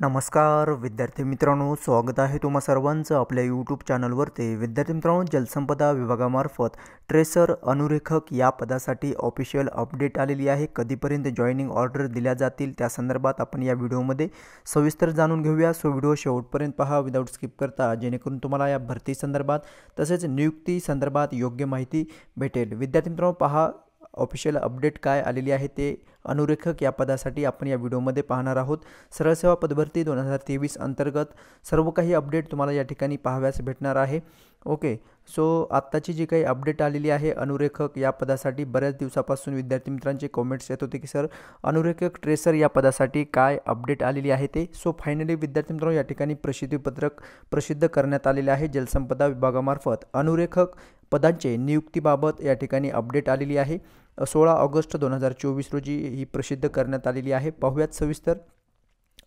नमस्कार विद्यार्थी मित्रांनो, स्वागत आहे तुम्हा सर्वांचं आपल्या यूट्यूब चॅनलवरती। विद्यार्थी मित्रांनो, जलसंपदा विभागामार्फत ट्रेसर अनुरेखक या पदासाठी ऑफिशियल अपडेट आलेली आहे। कधीपर्यंत जॉइनिंग ऑर्डर दिल्या जातील त्या संदर्भात आपण या व्हिडिओमध्ये सविस्तर जाणून घेऊया। सो व्हिडिओ शेवटपर्यंत पहा विदाउट स्किप करता, जेणेकरून तुम्हाला या भरती संदर्भात तसेच नियुक्ती संदर्भात योग्य माहिती भेटेल। विद्यार्थी मित्रांनो, पहा ऑफिशियल अपडेट काय आलेली आहे ते अनुरेखक या पदासाठी आपण या व्हिडिओमध्ये पाहणार आहोत। सरळ सेवा पदभरती 2023 अंतर्गत सर्व काही अपडेट तुम्हाला या ठिकाणी पाहाव्यास भेटणार आहे। ओके, सो आत्ताची जी काही अपडेट आलेली आहे अनुरेखक या पदासाठी, बऱ्याच दिवसापासून विद्यार्थी मित्रांचे कमेंट्स येत होते की सर अनुरेखक ट्रेसर या पदासाठी काय अपडेट आलेली आहे ते। सो फायनली विद्यार्थी मित्रांनो, या ठिकाणी प्रसिद्धीपत्रक प्रसिद्ध करण्यात आलेले आहे। जलसंपदा विभागामार्फत अनुरेखक पदांचे नियुक्तीबाबत या ठिकाणी अपडेट आलेली आहे। 16 ऑगस्ट 2024 रोजी ही प्रसिद्ध करण्यात आलेली आहे। पाहूयात सविस्तर।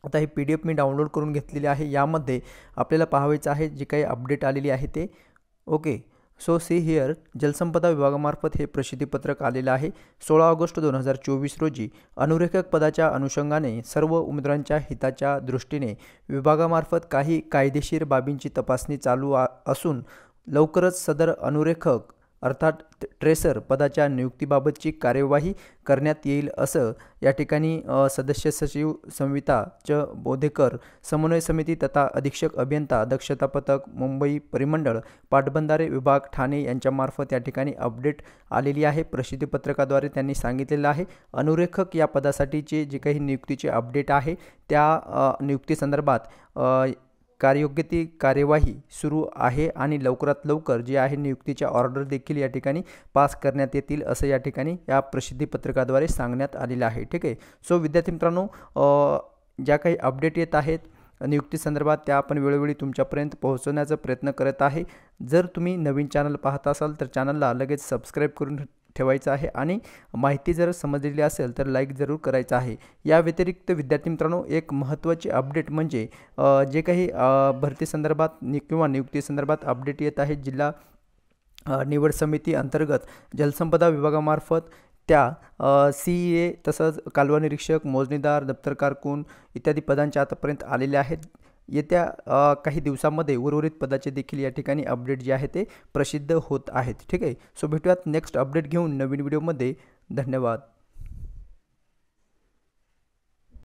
आता ही PDF मी डाउनलोड करून घेतलेली आहे। यामध्ये आपल्याला पाहायचं आहे जे काही अपडेट आलेली आहे ते। ओके, सो सी हिअर, जलसंपदा विभागामार्फत हे प्रसिद्धीपत्रक आलेलं आहे। 16 ऑगस्ट 2024 रोजी अनुरेखक पदाच्या अनुषंगाने सर्व उमेदवारांच्या हिताच्या दृष्टीने विभागामार्फत काही कायदेशीर बाबींची तपासणी चालू असून लवकरच सदर अनुरेखक अर्थात ट्रेसर पदाच्या नियुक्तीबाबतची कार्यवाही करण्यात येईल असं या ठिकाणी सदस्य सचिव संविता च बोधेकर, समन्वय समिती तथा अधीक्षक अभियंता दक्षता पथक मुंबई परिमंडळ पाटबंधारे विभाग ठाणे यांच्यामार्फत या ठिकाणी अपडेट आलेली आहे। प्रसिद्धीपत्रकाद्वारे त्यांनी सांगितलेलं आहे अनुरेखक या पदासाठीचे जे काही नियुक्तीचे अपडेट आहे त्या नियुक्ती संदर्भात योग्य ती कार्यवाही सुरू आहे आणि लवकरात लवकर जे आहे नियुक्तीच्या ऑर्डर देखील या ठिकाणी पास करण्यात येतील असं या ठिकाणी या प्रसिद्धीपत्रकाद्वारे सांगण्यात आलेलं आहे। ठीक आहे, सो विद्यार्थी मित्रांनो, ज्या काही अपडेट येत आहेत नियुक्ती संदर्भात त्या आपण वेळोवेळी तुमच्यापर्यंत पोहोचवण्याचा प्रयत्न करत आहे। जर तुम्ही नवीन चॅनल पाहत असाल तर चॅनलला लगेच सबस्क्राईब करून ठेवायचं आहे आणि माहिती जर समजलेली असेल तर लाईक जरूर करायचं आहे। या व्यतिरिक्त विद्यार्थी मित्रांनो, एक महत्त्वाची अपडेट म्हणजे जे काही भरती संदर्भात किंवा नियुक्ती संदर्भात अपडेट येत आहे, जिल्हा निवड समिती अंतर्गत जलसंपदा विभागामार्फत त्या CEA तसंच कालवा निरीक्षक, मोजणीदार, दप्तर कारकून इत्यादी पदांच्या आतापर्यंत आलेले आहेत। येत्या काही दिवसांमध्ये उर्वरित पदाचे देखील या ठिकाणी अपडेट जे आहे ते प्रसिद्ध होत आहेत। ठीक आहे, सो भेटूयात नेक्स्ट अपडेट घेऊन नवीन व्हिडिओमध्ये। धन्यवाद।